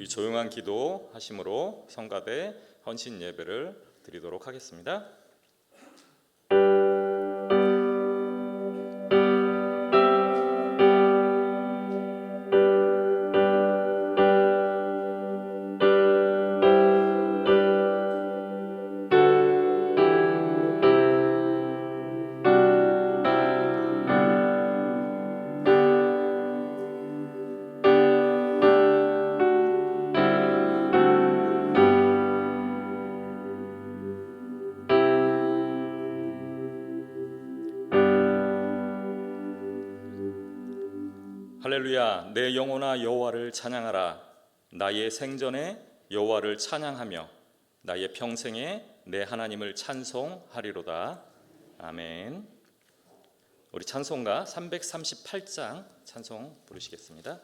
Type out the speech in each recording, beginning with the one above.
우리 조용한 기도 하심으로 성가대 헌신 예배를 드리도록 하겠습니다. 할렐루야. 내 영혼아 여호와를 찬양하라. 나의 생전에 여호와를 찬양하며 나의 평생에 내 하나님을 찬송하리로다. 아멘. 우리 찬송가 338장 찬송 부르시겠습니다.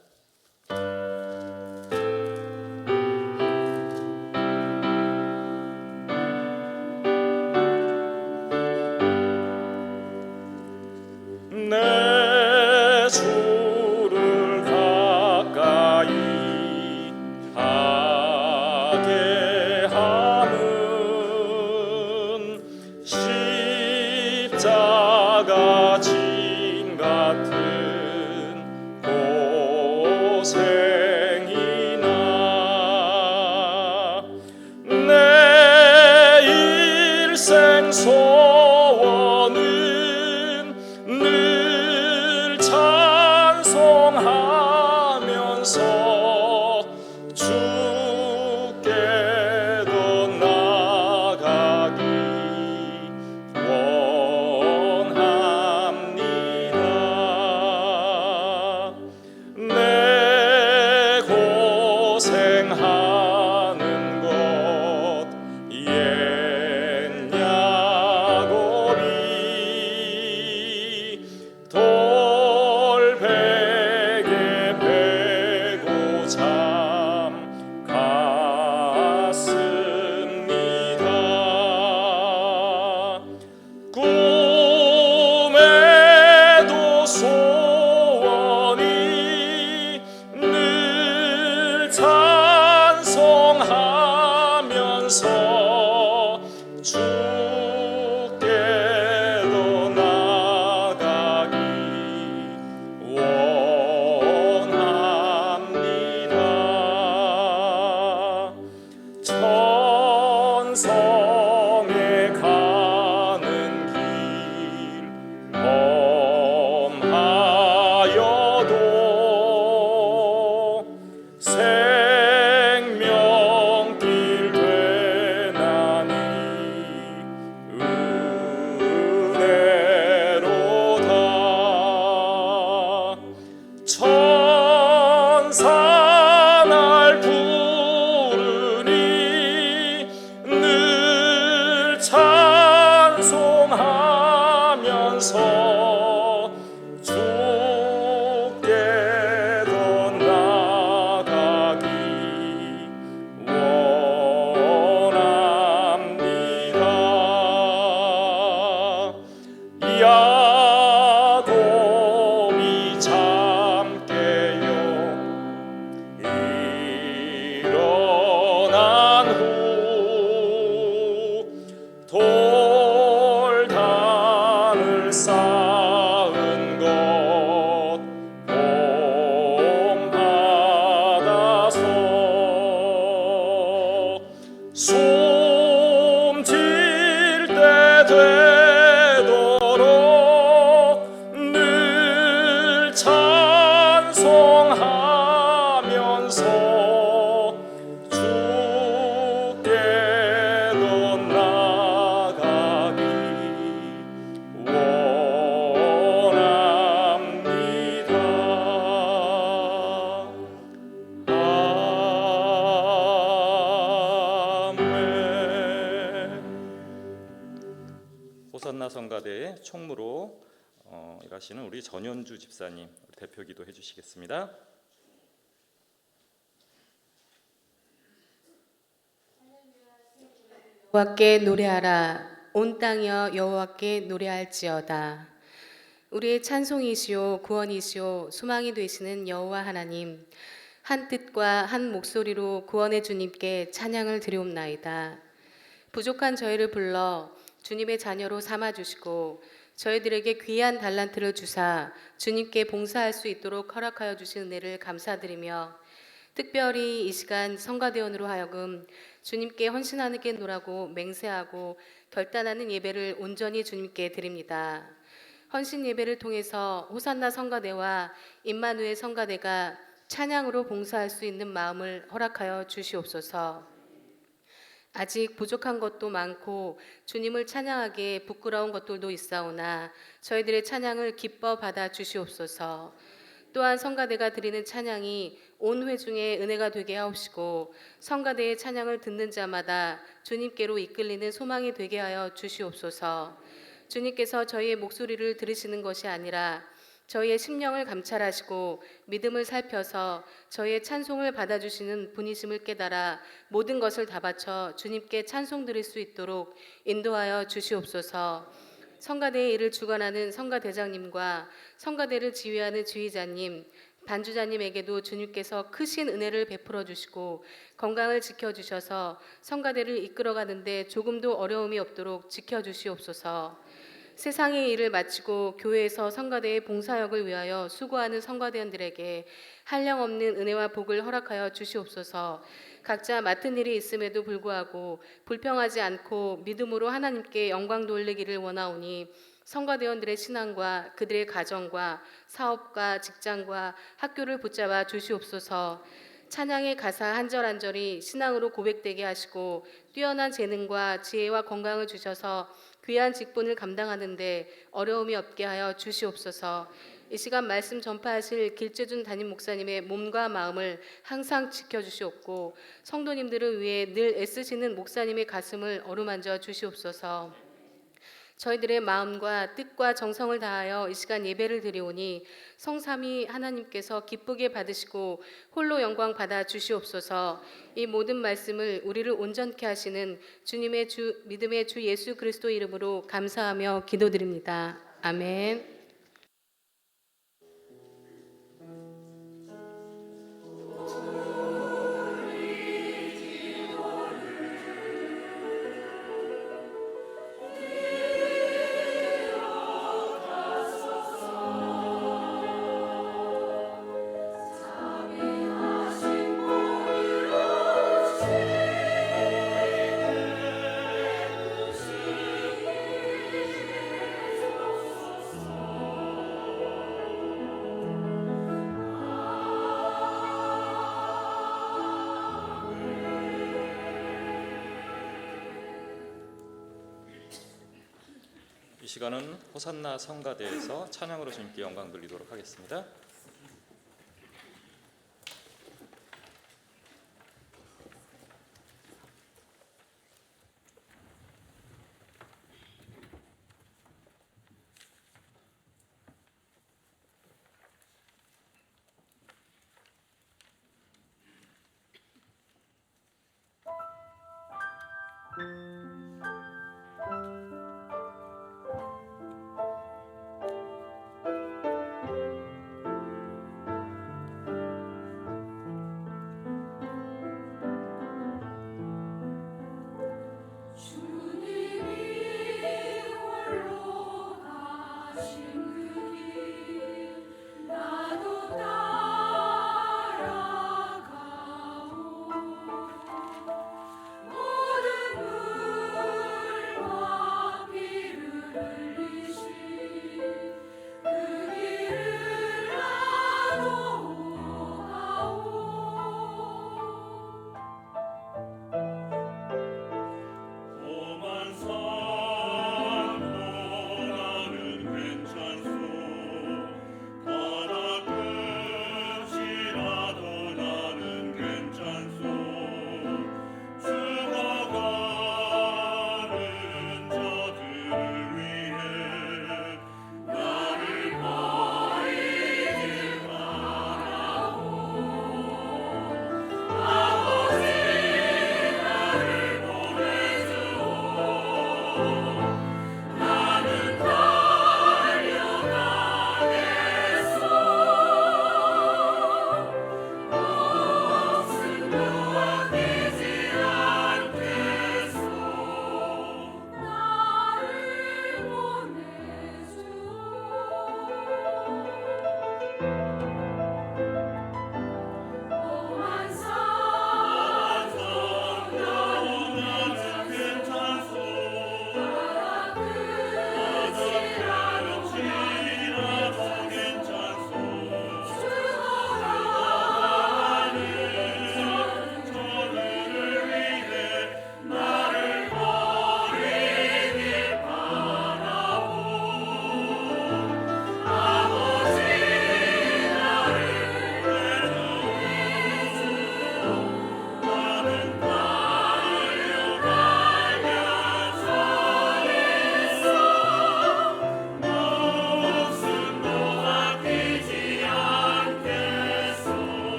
내 주를 가까이 하게 함은 십자가 짐 같은 고생이나 내 일생 소원은 늘 찬송하면서 주께로 나가기 원합니다. 내 고생하는 것 옛 야곱이 돌베개 베고 잠 갔습니다. 꿈에도 소원이 늘 찬송하면서 주께로 나가기 원합니다. 천성에 가는 길 험하여도 생명길 되나니 은혜로다. 천사 날 부르니 늘 찬송하면서 주께로 나가기 원합니다. 야곱이 잠 깨요 일어난 후 돌단을 쌓은 것 본받아서 숨질 때 되도록 늘 찬송하면서 주께로 나가기 원합니다. 아멘. 호산나 성가대의 총무로 일하시는 우리 전현주 집사님 대표 기도해 주시겠습니다. 여호와께 노래하라. 온 땅이여 여호와께 노래할지어다. 우리의 찬송이시오 구원이시오 소망이 되시는 여호와 하나님, 한 뜻과 한 목소리로 구원의 주님께 찬양을 드리옵나이다. 부족한 저희를 불러 주님의 자녀로 삼아주시고 저희들에게 귀한 달란트를 주사 주님께 봉사할 수 있도록 허락하여 주신 은혜를 감사드리며 특별히 이 시간 성가대원으로 하여금 주님께 헌신하는 게 노라고 맹세하고 결단하는 예배를 온전히 주님께 드립니다. 헌신 예배를 통해서 호산나 성가대와 임마누엘 성가대가 찬양으로 봉사할 수 있는 마음을 허락하여 주시옵소서. 아직 부족한 것도 많고 주님을 찬양하기에 부끄러운 것들도 있사오나 저희들의 찬양을 기뻐 받아 주시옵소서. 또한 성가대가 드리는 찬양이 온 회중의 은혜가 되게 하옵시고 성가대의 찬양을 듣는 자마다 주님께로 이끌리는 소망이 되게 하여 주시옵소서. 주님께서 저희의 목소리를 들으시는 것이 아니라 저희의 심령을 감찰하시고 믿음을 살펴서 저희의 찬송을 받아주시는 분이심을 깨달아 모든 것을 다 바쳐 주님께 찬송 드릴 수 있도록 인도하여 주시옵소서. 성가대의 일을 주관하는 성가대장님과 성가대를 지휘하는 지휘자님, 반주자님에게도 주님께서 크신 은혜를 베풀어 주시고 건강을 지켜주셔서 성가대를 이끌어가는데 조금도 어려움이 없도록 지켜주시옵소서. 세상의 일을 마치고 교회에서 성가대의 봉사역을 위하여 수고하는 성가대원들에게 한량없는 은혜와 복을 허락하여 주시옵소서. 각자 맡은 일이 있음에도 불구하고 불평하지 않고 믿음으로 하나님께 영광 돌리기를 원하오니 성가대원들의 신앙과 그들의 가정과 사업과 직장과 학교를 붙잡아 주시옵소서. 찬양의 가사 한 절 한 절이 신앙으로 고백되게 하시고 뛰어난 재능과 지혜와 건강을 주셔서 귀한 직분을 감당하는데 어려움이 없게 하여 주시옵소서. 이 시간 말씀 전파하실 길재준 담임 목사님의 몸과 마음을 항상 지켜주시옵고 성도님들을 위해 늘 애쓰시는 목사님의 가슴을 어루만져 주시옵소서. 저희들의 마음과 뜻과 정성을 다하여 이 시간 예배를 드리오니 성삼위 하나님께서 기쁘게 받으시고 홀로 영광 받아 주시옵소서. 이 모든 말씀을 우리를 온전케 하시는 주님의 주 믿음의 주 예수 그리스도 이름으로 감사하며 기도드립니다. 아멘. 이 시간은 호산나 성가대에서 찬양으로 주님께 영광 돌리도록 하겠습니다. 모든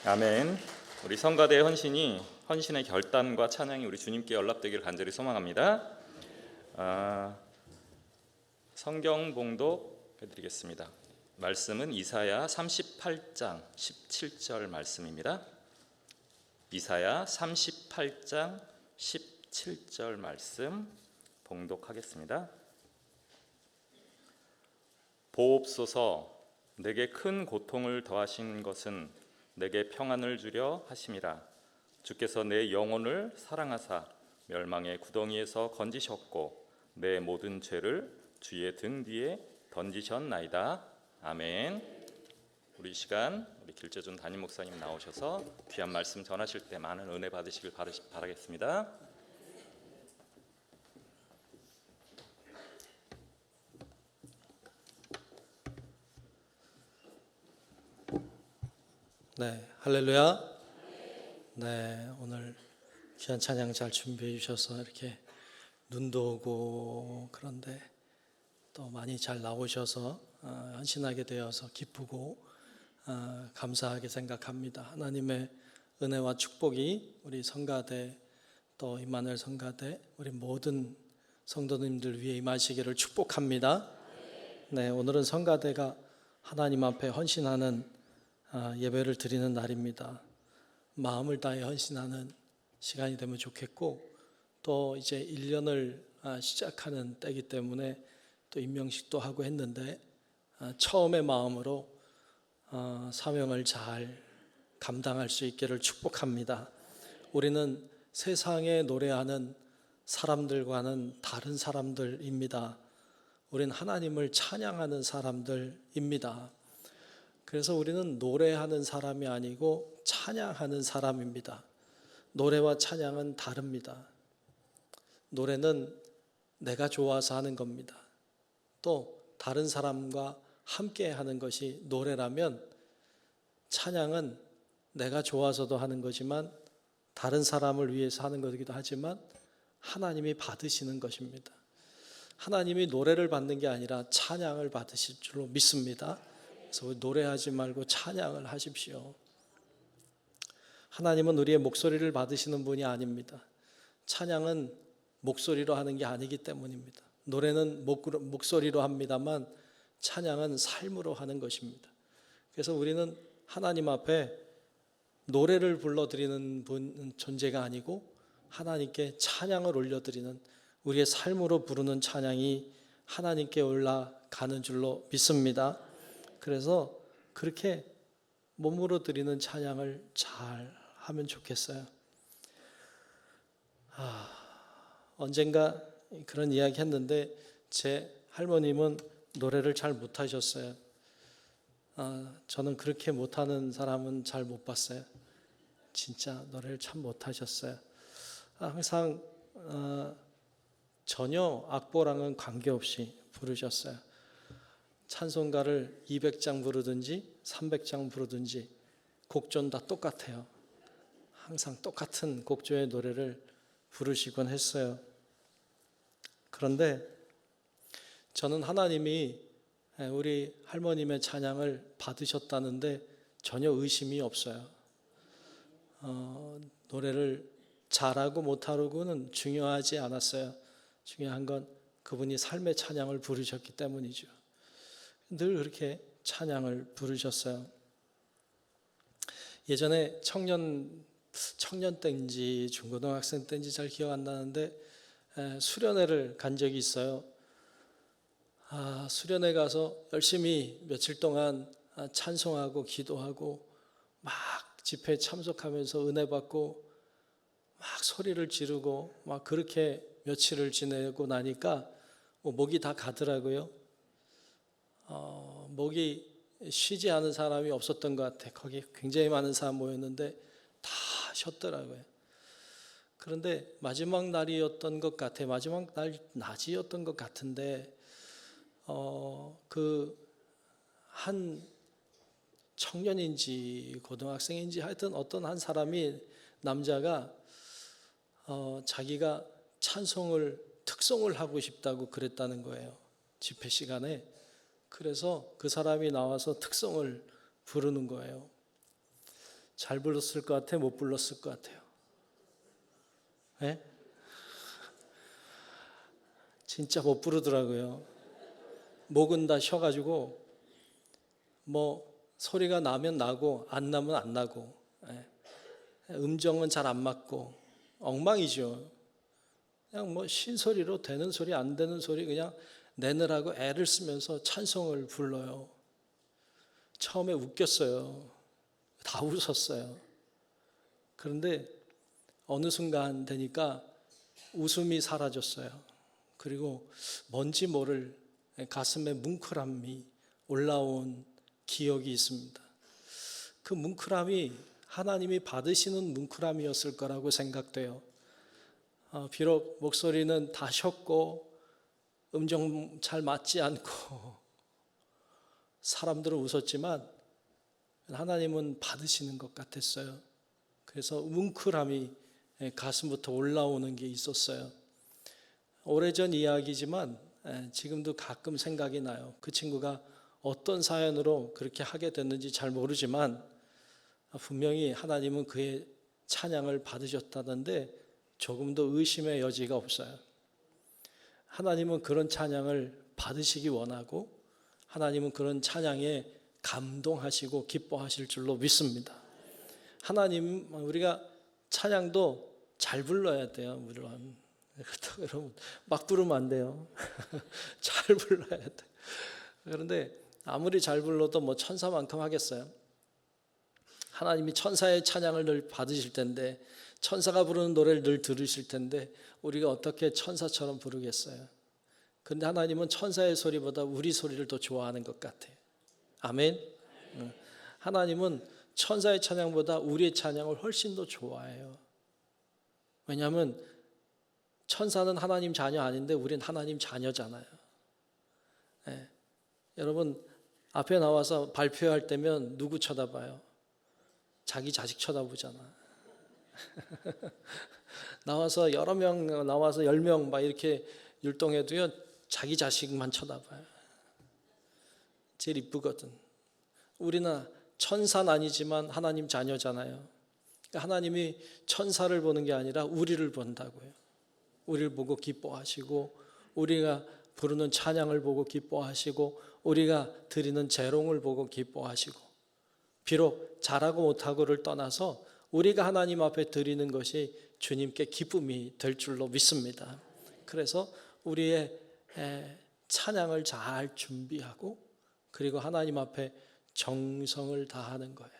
아멘. 우리 성가대의 헌신의 결단과 찬양이 우리 주님께 연락되기를 간절히 소망합니다. 성경 봉독 해드리겠습니다. 말씀은 이사야 38장 17절 말씀입니다. 이사야 38장 17절 말씀 봉독하겠습니다. 보옵소서, 내게 큰 고통을 더하신 것은 내게 평안을 주려 하심이라. 주께서 내 영혼을 사랑하사 멸망의 구덩이에서 건지셨고 내 모든 죄를 주의 등 뒤에 던지셨나이다. 아멘. 우리 이 시간 우리 길재준 담임 목사님 나오셔서 귀한 말씀 전하실 때 많은 은혜 받으시길 바라겠습니다. 네, 할렐루야. 네, 오늘 귀한 찬양 잘 준비해 주셔서 이렇게 눈도 오고 그런데 또 많이 잘 나오셔서 헌신하게 되어서 기쁘고 감사하게 생각합니다. 하나님의 은혜와 축복이 우리 성가대 또 임마누엘 성가대 우리 모든 성도님들 위해 임하시기를 축복합니다. 네, 오늘은 성가대가 하나님 앞에 헌신하는 예배를 드리는 날입니다. 마음을 다해 헌신하는 시간이 되면 좋겠고 또 이제 1년을 시작하는 때이기 때문에 또 임명식도 하고 했는데 처음의 마음으로 사명을 잘 감당할 수 있기를 축복합니다. 우리는 세상에 노래하는 사람들과는 다른 사람들입니다. 우리는 하나님을 찬양하는 사람들입니다. 그래서 우리는 노래하는 사람이 아니고 찬양하는 사람입니다. 노래와 찬양은 다릅니다. 노래는 내가 좋아서 하는 겁니다. 또 다른 사람과 함께 하는 것이 노래라면 찬양은 내가 좋아서도 하는 거지만 다른 사람을 위해서 하는 것이기도 하지만 하나님이 받으시는 것입니다. 하나님이 노래를 받는 게 아니라 찬양을 받으실 줄로 믿습니다. 그래서 노래하지 말고 찬양을 하십시오. 하나님은 우리의 목소리를 받으시는 분이 아닙니다. 찬양은 목소리로 하는 게 아니기 때문입니다. 노래는 목소리로 합니다만 찬양은 삶으로 하는 것입니다. 그래서 우리는 하나님 앞에 노래를 불러드리는 존재가 아니고 하나님께 찬양을 올려드리는 우리의 삶으로 부르는 찬양이 하나님께 올라가는 줄로 믿습니다. 그래서 그렇게 몸으로 드리는 찬양을 잘 하면 좋겠어요. 언젠가 그런 이야기 했는데 제 할머님은 노래를 잘 못하셨어요. 저는 그렇게 못하는 사람은 잘 못 봤어요. 진짜 노래를 참 못하셨어요. 항상 전혀 악보랑은 관계없이 부르셨어요. 찬송가를 200장 부르든지 300장 부르든지 곡조는 다 똑같아요. 항상 똑같은 곡조의 노래를 부르시곤 했어요. 그런데 저는 하나님이 우리 할머님의 찬양을 받으셨다는데 전혀 의심이 없어요. 노래를 잘하고 못하고는 중요하지 않았어요. 중요한 건 그분이 삶의 찬양을 부르셨기 때문이죠. 늘 그렇게 찬양을 부르셨어요. 예전에 청년 때인지 중고등학생 때인지 잘 기억 안 나는데 수련회를 간 적이 있어요. 수련회 가서 열심히 며칠 동안 찬송하고 기도하고 막 집회에 참석하면서 은혜 받고 막 소리를 지르고 막 그렇게 며칠을 지내고 나니까 목이 다 가더라고요. 목이 쉬지 않은 사람이 없었던 것 같아요. 거기 굉장히 많은 사람 모였는데 다 쉬었더라고요. 그런데 마지막 날이었던 것 같아요. 마지막 낮이었던 것 같은데 그 한 청년인지 고등학생인지 하여튼 어떤 한 사람이 남자가 자기가 특송을 하고 싶다고 그랬다는 거예요. 집회 시간에. 그래서 그 사람이 나와서 특송을 부르는 거예요. 잘 불렀을 것 같아요? 못 불렀을 것 같아요? 네? 진짜 못 부르더라고요. 목은 다 쉬어가지고 뭐 소리가 나면 나고 안 나면 안 나고, 예. 음정은 잘 안 맞고 엉망이죠. 그냥 뭐 신소리로 되는 소리 안 되는 소리 그냥 내느라고 애를 쓰면서 찬송을 불러요. 처음에 웃겼어요. 다 웃었어요. 그런데 어느 순간 되니까 웃음이 사라졌어요. 그리고 뭔지 모를 가슴에 뭉클함이 올라온 기억이 있습니다. 그 뭉클함이 하나님이 받으시는 뭉클함이었을 거라고 생각돼요. 비록 목소리는 다 쉬었고 음정 잘 맞지 않고 사람들은 웃었지만 하나님은 받으시는 것 같았어요. 그래서 뭉클함이 가슴부터 올라오는 게 있었어요. 오래전 이야기지만 지금도 가끔 생각이 나요. 그 친구가 어떤 사연으로 그렇게 하게 됐는지 잘 모르지만 분명히 하나님은 그의 찬양을 받으셨다던데 조금도 의심의 여지가 없어요. 하나님은 그런 찬양을 받으시기 원하고 하나님은 그런 찬양에 감동하시고 기뻐하실 줄로 믿습니다. 하나님, 우리가 찬양도 잘 불러야 돼요. 물론 여러분 막 부르면 안 돼요. 잘 불러야 돼. 그런데 아무리 잘 불러도 뭐 천사만큼 하겠어요? 하나님이 천사의 찬양을 늘 받으실 텐데 천사가 부르는 노래를 늘 들으실 텐데 우리가 어떻게 천사처럼 부르겠어요? 근데 하나님은 천사의 소리보다 우리 소리를 더 좋아하는 것 같아요. 아멘. 하나님은 천사의 찬양보다 우리의 찬양을 훨씬 더 좋아해요. 왜냐하면 천사는 하나님 자녀 아닌데 우린 하나님 자녀잖아요. 네. 여러분 앞에 나와서 발표할 때면 누구 쳐다봐요? 자기 자식 쳐다보잖아. 나와서 여러 명 나와서 10명 막 이렇게 율동해도요 자기 자식만 쳐다봐요. 제일 이쁘거든. 우리는 천사는 아니지만 하나님 자녀잖아요. 하나님이 천사를 보는 게 아니라 우리를 본다고요. 우리를 보고 기뻐하시고 우리가 부르는 찬양을 보고 기뻐하시고 우리가 드리는 재롱을 보고 기뻐하시고 비록 잘하고 못하고를 떠나서 우리가 하나님 앞에 드리는 것이 주님께 기쁨이 될 줄로 믿습니다. 그래서 우리의 찬양을 잘 준비하고 그리고 하나님 앞에 정성을 다하는 거예요.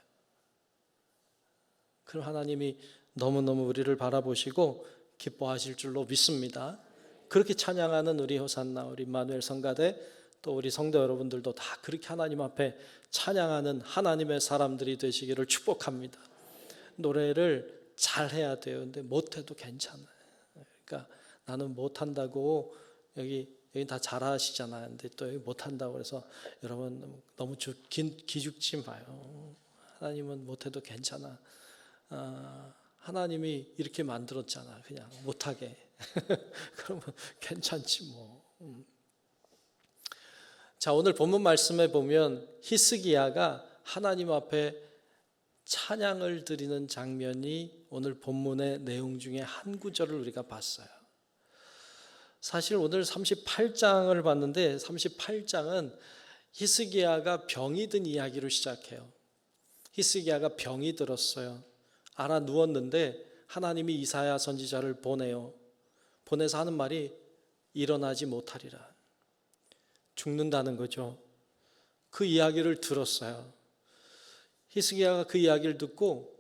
그럼 하나님이 너무너무 우리를 바라보시고 기뻐하실 줄로 믿습니다. 그렇게 찬양하는 우리 호산나, 우리 임마누엘 성가대 또 우리 성도 여러분들도 다 그렇게 하나님 앞에 찬양하는 하나님의 사람들이 되시기를 축복합니다. 노래를 잘해야 돼요. 근데 못해도 괜찮아요. 그러니까 나는 못한다고 여기 다 잘하시잖아요. 근데 또 여기 못한다고 해서 여러분 너무 기죽지 마요. 하나님은 못해도 괜찮아. 하나님이 이렇게 만들었잖아. 그냥 못하게. 그러면 괜찮지 뭐. 자, 오늘 본문 말씀에 보면 히스기야가 하나님 앞에 찬양을 드리는 장면이 오늘 본문의 내용 중에 한 구절을 우리가 봤어요. 사실 오늘 38장을 봤는데 38장은 히스기야가 병이 든 이야기로 시작해요. 히스기야가 병이 들었어요. 알아 누웠는데 하나님이 이사야 선지자를 보내요. 보내서 하는 말이 일어나지 못하리라. 죽는다는 거죠. 그 이야기를 들었어요. 히스기야가 그 이야기를 듣고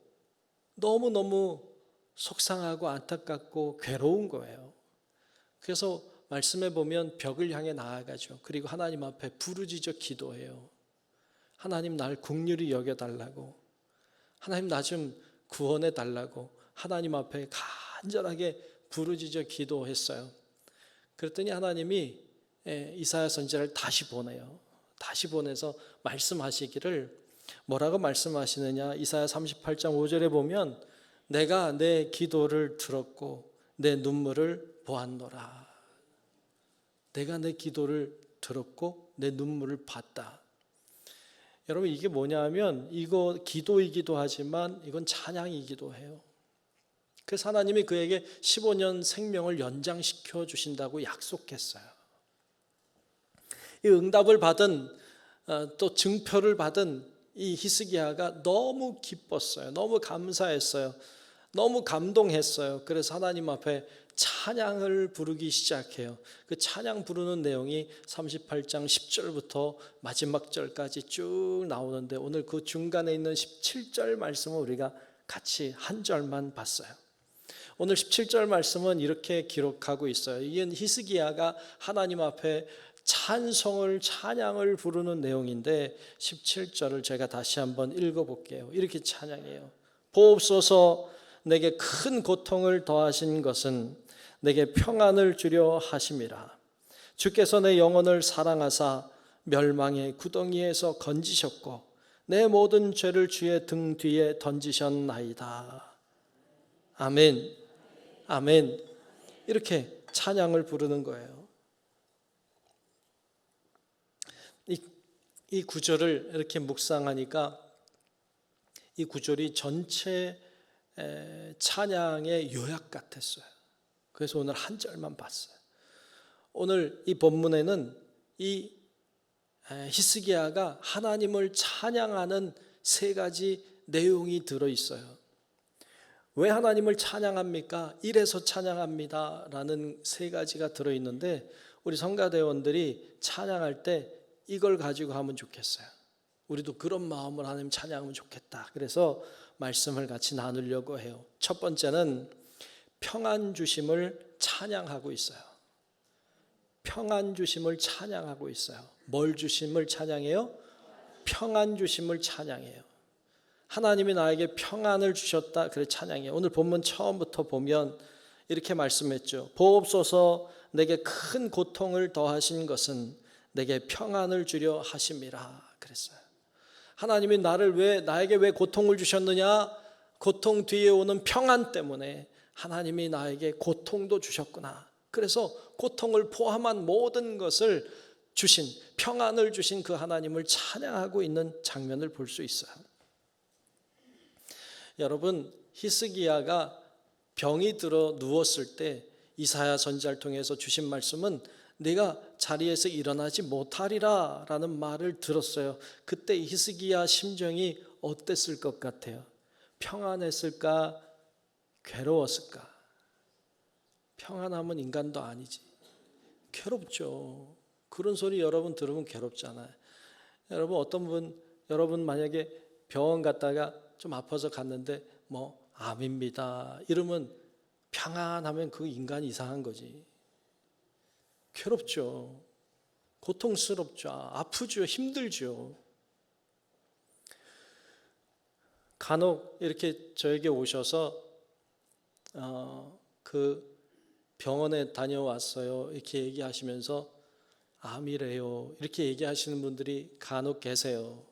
너무너무 속상하고 안타깝고 괴로운 거예요. 그래서 말씀해 보면 벽을 향해 나아가죠. 그리고 하나님 앞에 부르짖어 기도해요. 하나님 날 긍휼히 여겨달라고, 하나님 나 좀 구원해 달라고 하나님 앞에 간절하게 부르짖어 기도했어요. 그랬더니 하나님이 이사야 선지자를 다시 보내요. 다시 보내서 말씀하시기를 뭐라고 말씀하시느냐? 이사야 38장 5절에 보면 내가 내 기도를 들었고 내 눈물을 보았노라. 내가 내 기도를 들었고 내 눈물을 봤다. 여러분 이게 뭐냐면 이거 기도이기도 하지만 이건 찬양이기도 해요. 그래서 하나님이 그에게 15년 생명을 연장시켜 주신다고 약속했어요. 이 응답을 받은 또 증표를 받은 이 히스기야가 너무 기뻤어요. 너무 감사했어요. 너무 감동했어요. 그래서 하나님 앞에 찬양을 부르기 시작해요. 그 찬양 부르는 내용이 38장 10절부터 마지막 절까지 쭉 나오는데 오늘 그 중간에 있는 17절 말씀을 우리가 같이 한 절만 봤어요. 오늘 17절 말씀은 이렇게 기록하고 있어요. 이건 히스기야가 하나님 앞에 찬양을 부르는 내용인데 17절을 제가 다시 한번 읽어볼게요. 이렇게 찬양해요. 보옵소서 내게 큰 고통을 더하신 것은 내게 평안을 주려 하심이라. 주께서 내 영혼을 사랑하사 멸망의 구덩이에서 건지셨고 내 모든 죄를 주의 등 뒤에 던지셨나이다. 아멘. 아멘. 이렇게 찬양을 부르는 거예요. 이 구절을 이렇게 묵상하니까 이 구절이 전체 찬양의 요약 같았어요. 그래서 오늘 한 절만 봤어요. 오늘 이 본문에는 이 히스기야가 하나님을 찬양하는 세 가지 내용이 들어있어요. 왜 하나님을 찬양합니까? 이래서 찬양합니다 라는 세 가지가 들어있는데 우리 성가대원들이 찬양할 때 이걸 가지고 하면 좋겠어요. 우리도 그런 마음으로 하나님 찬양하면 좋겠다. 그래서 말씀을 같이 나누려고 해요. 첫 번째는 평안 주심을 찬양하고 있어요. 평안 주심을 찬양하고 있어요. 뭘 주심을 찬양해요? 평안 주심을 찬양해요. 하나님이 나에게 평안을 주셨다. 그래 찬양해요. 오늘 본문 처음부터 보면 이렇게 말씀했죠. 보옵소서 내게 큰 고통을 더하신 것은 내게 평안을 주려 하심이라 그랬어요. 하나님이 나에게 왜 고통을 주셨느냐? 고통 뒤에 오는 평안 때문에 하나님이 나에게 고통도 주셨구나. 그래서 고통을 포함한 모든 것을 주신, 평안을 주신 그 하나님을 찬양하고 있는 장면을 볼 수 있어요. 여러분, 히스기야가 병이 들어 누웠을 때 이사야 선지자를 통해서 주신 말씀은 내가 자리에서 일어나지 못하리라 라는 말을 들었어요. 그때 히스기야 심정이 어땠을 것 같아요? 평안했을까? 괴로웠을까? 평안하면 인간도 아니지. 괴롭죠. 그런 소리 여러분 들으면 괴롭잖아요. 여러분 만약에 병원 갔다가 좀 아파서 갔는데 암입니다 이러면 평안하면 그 인간이 이상한 거지. 괴롭죠. 고통스럽죠. 아프죠. 힘들죠. 간혹 이렇게 저에게 오셔서 그 병원에 다녀왔어요 이렇게 얘기하시면서 암이래요 이렇게 얘기하시는 분들이 간혹 계세요.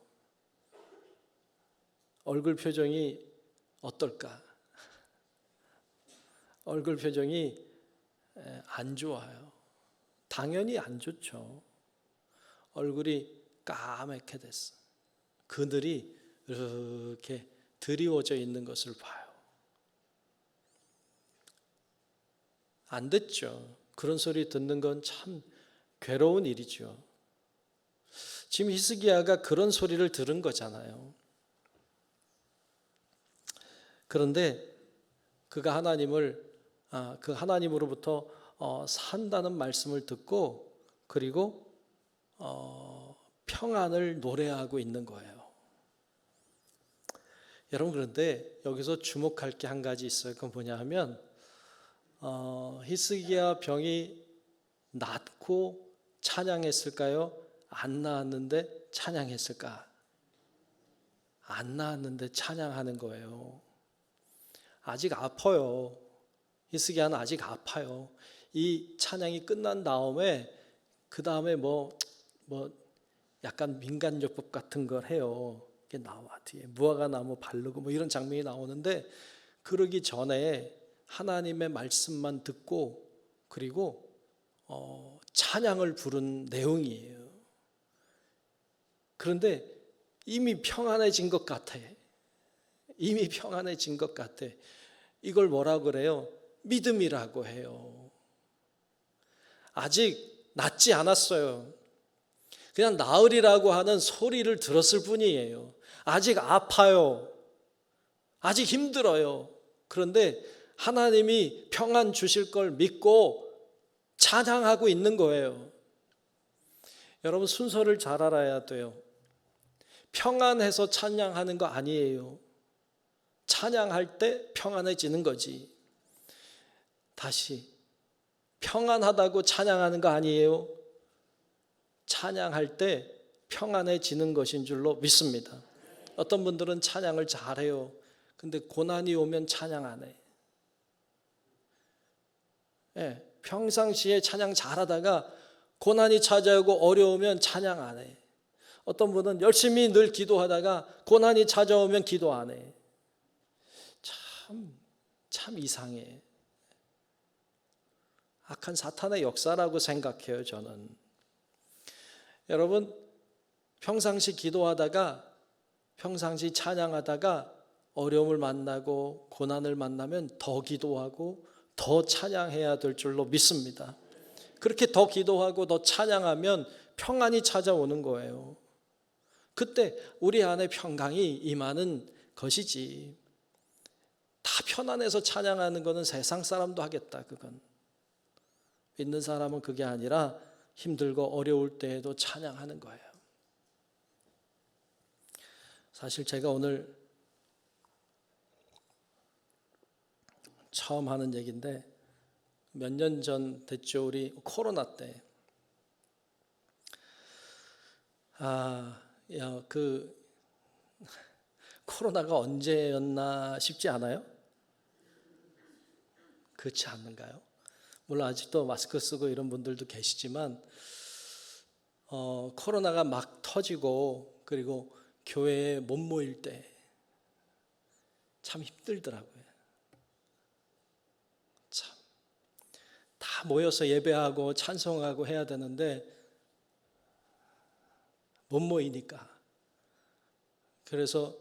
얼굴 표정이 어떨까? 얼굴 표정이 안 좋아요. 당연히 안 좋죠. 얼굴이 까맣게 됐어. 그늘이 이렇게 드리워져 있는 것을 봐요. 안 됐죠. 그런 소리 듣는 건 참 괴로운 일이죠. 지금 히스기야가 그런 소리를 들은 거잖아요. 그런데 그가 그 하나님으로부터 산다는 말씀을 듣고 그리고 평안을 노래하고 있는 거예요. 여러분 그런데 여기서 주목할 게 한 가지 있어요. 그건 뭐냐 하면 히스기야 병이 낫고 찬양했을까요? 안 나았는데 찬양했을까? 안 나았는데 찬양하는 거예요. 아직 아파요. 히스기야는 아직 아파요. 이 찬양이 끝난 다음에 그 다음에 약간 민간요법 같은 걸 해요. 이게 나와 뒤에 무화과 나무 바르고 이런 장면이 나오는데 그러기 전에 하나님의 말씀만 듣고 그리고 찬양을 부른 내용이에요. 그런데 이미 평안해진 것 같아. 이미 평안해진 것 같아. 이걸 뭐라고 그래요? 믿음이라고 해요. 아직 낫지 않았어요. 그냥 나으리라고 하는 소리를 들었을 뿐이에요. 아직 아파요. 아직 힘들어요. 그런데 하나님이 평안 주실 걸 믿고 찬양하고 있는 거예요. 여러분, 순서를 잘 알아야 돼요. 평안해서 찬양하는 거 아니에요. 찬양할 때 평안해지는 거지. 다시, 평안하다고 찬양하는 거 아니에요. 찬양할 때 평안해지는 것인 줄로 믿습니다. 어떤 분들은 찬양을 잘해요. 근데 고난이 오면 찬양 안 해. 예, 평상시에 찬양 잘하다가 고난이 찾아오고 어려우면 찬양 안 해. 어떤 분은 열심히 늘 기도하다가 고난이 찾아오면 기도 안 해. 참 이상해. 악한 사탄의 역사라고 생각해요, 저는. 여러분, 평상시 기도하다가, 평상시 찬양하다가 어려움을 만나고 고난을 만나면 더 기도하고 더 찬양해야 될 줄로 믿습니다. 그렇게 더 기도하고 더 찬양하면 평안이 찾아오는 거예요. 그때 우리 안에 평강이 임하는 것이지. 다 편안해서 찬양하는 것은 세상 사람도 하겠다, 그건. 믿는 사람은 그게 아니라 힘들고 어려울 때에도 찬양하는 거예요. 사실 제가 오늘 처음 하는 얘기인데 몇 년 전 됐죠. 우리 코로나 때. 코로나가 언제였나 싶지 않아요? 그렇지 않는가요? 물론 아직도 마스크 쓰고 이런 분들도 계시지만 코로나가 막 터지고 그리고 교회에 못 모일 때 참 힘들더라고요. 참 다 모여서 예배하고 찬송하고 해야 되는데 못 모이니까. 그래서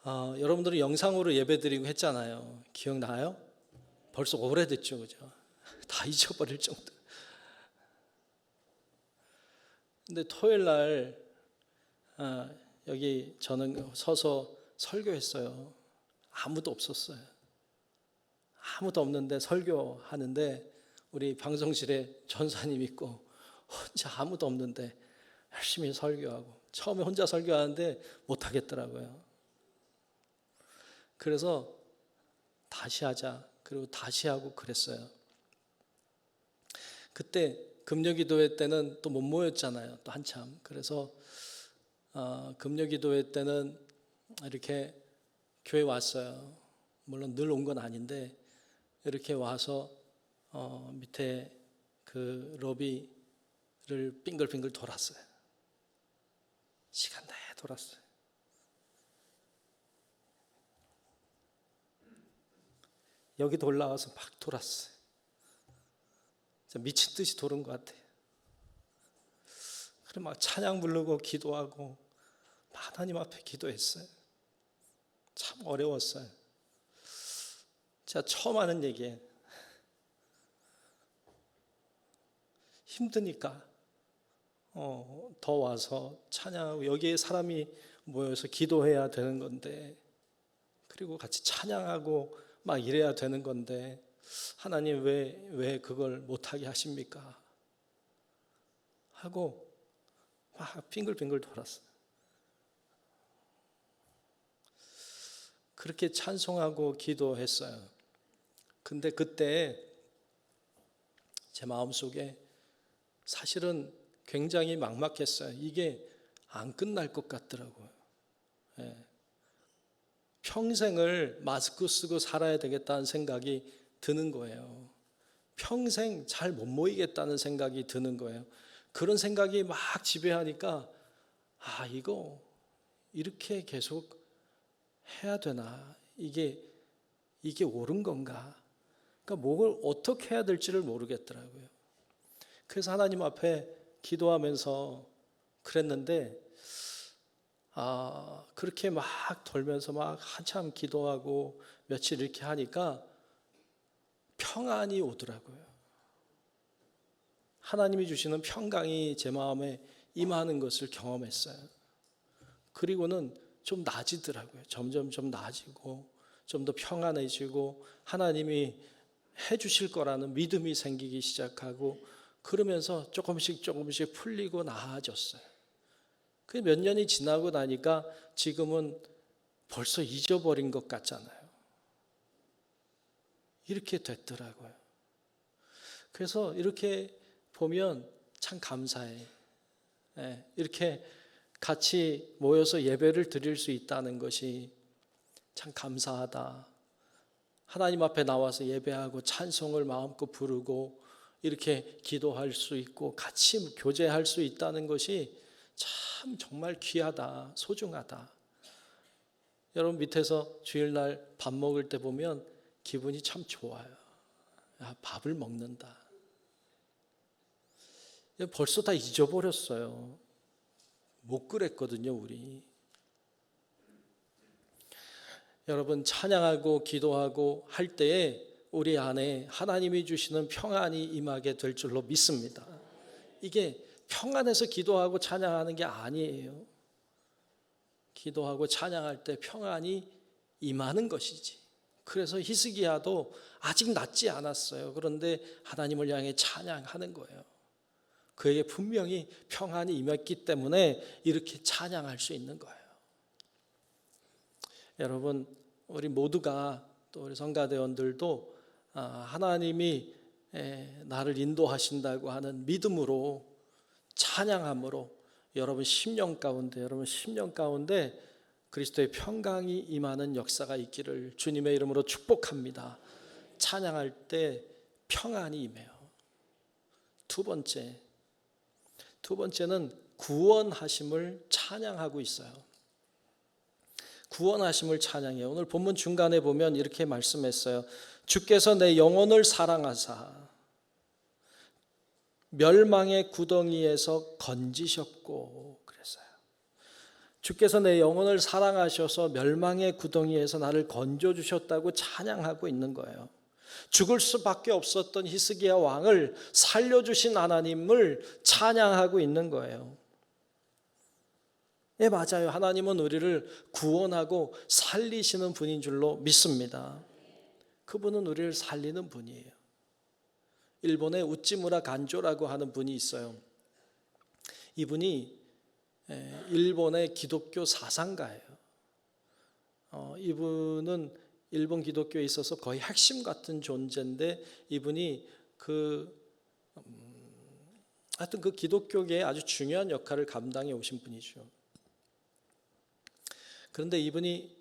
여러분들은 영상으로 예배드리고 했잖아요. 기억나요? 벌써 오래됐죠, 그죠? 다 잊어버릴 정도. 근데 토요일 날 여기 저는 서서 설교했어요. 아무도 없었어요. 아무도 없는데 설교하는데 우리 방송실에 전사님 있고 혼자 아무도 없는데 열심히 설교하고 처음에 혼자 설교하는데 못하겠더라고요. 그래서 다시 하자. 그리고 다시 하고 그랬어요. 그때 금요기도회 때는 또 못 모였잖아요. 또 한참. 그래서 금요기도회 때는 이렇게 교회 왔어요. 물론 늘 온 건 아닌데 이렇게 와서 밑에 그 로비를 빙글빙글 돌았어요. 시간 내에 돌았어요. 여기도 올라와서 막 돌았어요. 미친 듯이 도는 것 같아요. 그래 막 찬양 부르고 기도하고 하나님 앞에 기도했어요. 참 어려웠어요. 제가 처음 하는 얘기예요. 힘드니까 더 와서 찬양하고 여기에 사람이 모여서 기도해야 되는 건데 그리고 같이 찬양하고 막 이래야 되는 건데 하나님 왜 그걸 못하게 하십니까? 하고 막 빙글빙글 돌았어요. 그렇게 찬송하고 기도했어요. 근데 그때 제 마음속에 사실은 굉장히 막막했어요. 이게 안 끝날 것 같더라고요. 예. 평생을 마스크 쓰고 살아야 되겠다는 생각이 드는 거예요. 평생 잘 못 모이겠다는 생각이 드는 거예요. 그런 생각이 막 지배하니까 이거 이렇게 계속 해야 되나? 이게 옳은 건가? 그러니까 뭘 어떻게 해야 될지를 모르겠더라고요. 그래서 하나님 앞에 기도하면서 그랬는데 그렇게 막 돌면서 막 한참 기도하고 며칠 이렇게 하니까 평안이 오더라고요. 하나님이 주시는 평강이 제 마음에 임하는 것을 경험했어요. 그리고는 좀 나아지더라고요. 점점 좀 나아지고 좀 더 평안해지고 하나님이 해주실 거라는 믿음이 생기기 시작하고 그러면서 조금씩 풀리고 나아졌어요. 그 몇 년이 지나고 나니까 지금은 벌써 잊어버린 것 같잖아요. 이렇게 됐더라고요. 그래서 이렇게 보면 참 감사해. 이렇게 같이 모여서 예배를 드릴 수 있다는 것이 참 감사하다. 하나님 앞에 나와서 예배하고 찬송을 마음껏 부르고 이렇게 기도할 수 있고 같이 교제할 수 있다는 것이 참 정말 귀하다, 소중하다. 여러분 밑에서 주일날 밥 먹을 때 보면 기분이 참 좋아요. 밥을 먹는다. 벌써 다 잊어버렸어요. 못 그랬거든요, 우리. 여러분 찬양하고 기도하고 할 때에 우리 안에 하나님이 주시는 평안이 임하게 될 줄로 믿습니다. 이게 평안해서 기도하고 찬양하는 게 아니에요. 기도하고 찬양할 때 평안이 임하는 것이지. 그래서 히스기야도 아직 낫지 않았어요. 그런데 하나님을 향해 찬양하는 거예요. 그에게 분명히 평안이 임했기 때문에 이렇게 찬양할 수 있는 거예요. 여러분 우리 모두가 또 우리 성가대원들도 하나님이 나를 인도하신다고 하는 믿음으로 찬양함으로 여러분 심령 가운데 그리스도의 평강이 임하는 역사가 있기를 주님의 이름으로 축복합니다. 찬양할 때 평안이 임해요. 두 번째는 구원하심을 찬양하고 있어요. 구원하심을 찬양해요. 오늘 본문 중간에 보면 이렇게 말씀했어요. 주께서 내 영혼을 사랑하사 멸망의 구덩이에서 건지셨고 그랬어요. 주께서 내 영혼을 사랑하셔서 멸망의 구덩이에서 나를 건져주셨다고 찬양하고 있는 거예요. 죽을 수밖에 없었던 히스기야 왕을 살려주신 하나님을 찬양하고 있는 거예요. 예, 맞아요. 하나님은 우리를 구원하고 살리시는 분인 줄로 믿습니다. 그분은 우리를 살리는 분이에요. 일본에 우찌무라 간조라고 하는 분이 있어요. 이분이 일본의 기독교 사상가예요. 이분은 일본 기독교에 있어서 거의 핵심 같은 존재인데 이분이 하여튼 그 기독교계에 아주 중요한 역할을 감당해 오신 분이죠. 그런데 이분이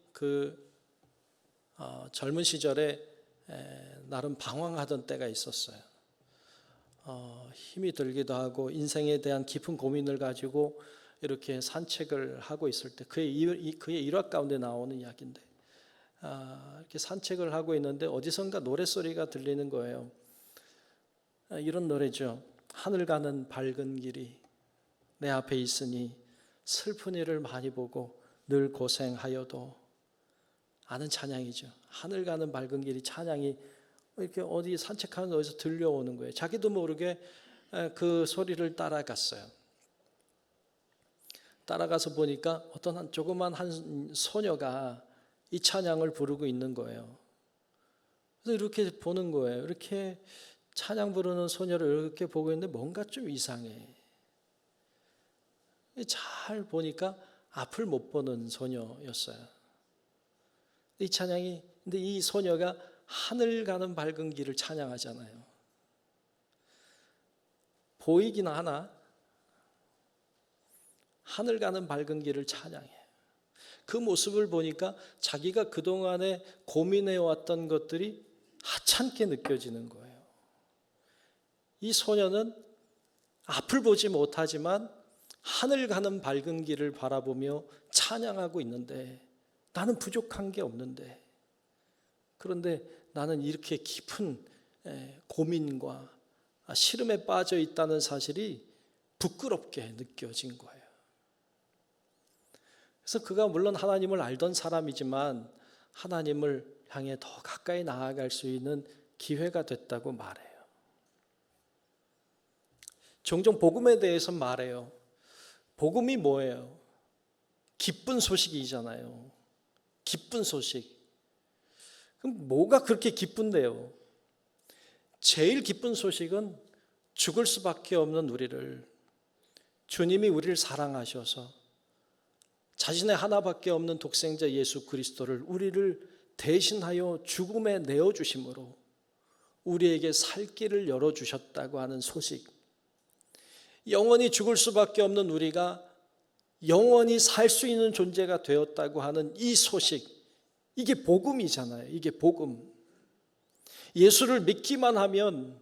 젊은 시절에 나름 방황하던 때가 있었어요. 힘이 들기도 하고 인생에 대한 깊은 고민을 가지고 이렇게 산책을 하고 있을 때 그의 일화 가운데 나오는 이야기인데 이렇게 산책을 하고 있는데 어디선가 노랫소리가 들리는 거예요. 이런 노래죠. 하늘 가는 밝은 길이 내 앞에 있으니 슬픈 일을 많이 보고 늘 고생하여도 아는 찬양이죠. 하늘 가는 밝은 길이 찬양이 이렇게 어디 산책하는 어디서 들려오는 거예요. 자기도 모르게 그 소리를 따라갔어요. 따라가서 보니까 어떤 조그만 한 소녀가 이 찬양을 부르고 있는 거예요. 그래서 이렇게 보는 거예요. 이렇게 찬양 부르는 소녀를 이렇게 보고 있는데 뭔가 좀 이상해. 잘 보니까 앞을 못 보는 소녀였어요. 이 찬양이, 근데 이 소녀가 하늘 가는 밝은 길을 찬양하잖아요. 보이긴 하나 하늘 가는 밝은 길을 찬양해. 그 모습을 보니까 자기가 그동안에 고민해왔던 것들이 하찮게 느껴지는 거예요. 이 소녀는 앞을 보지 못하지만 하늘 가는 밝은 길을 바라보며 찬양하고 있는데 나는 부족한 게 없는데 그런데 나는 이렇게 깊은 고민과 시름에 빠져 있다는 사실이 부끄럽게 느껴진 거예요. 그래서 그가 물론 하나님을 알던 사람이지만 하나님을 향해 더 가까이 나아갈 수 있는 기회가 됐다고 말해요. 종종 복음에 대해서 말해요. 복음이 뭐예요? 기쁜 소식이잖아요. 기쁜 소식. 그럼 뭐가 그렇게 기쁜데요? 제일 기쁜 소식은 죽을 수밖에 없는 우리를, 주님이 우리를 사랑하셔서 자신의 하나밖에 없는 독생자 예수 그리스도를 우리를 대신하여 죽음에 내어주심으로 우리에게 살 길을 열어주셨다고 하는 소식, 영원히 죽을 수밖에 없는 우리가 영원히 살 수 있는 존재가 되었다고 하는 이 소식, 이게 복음이잖아요. 이게 복음. 예수를 믿기만 하면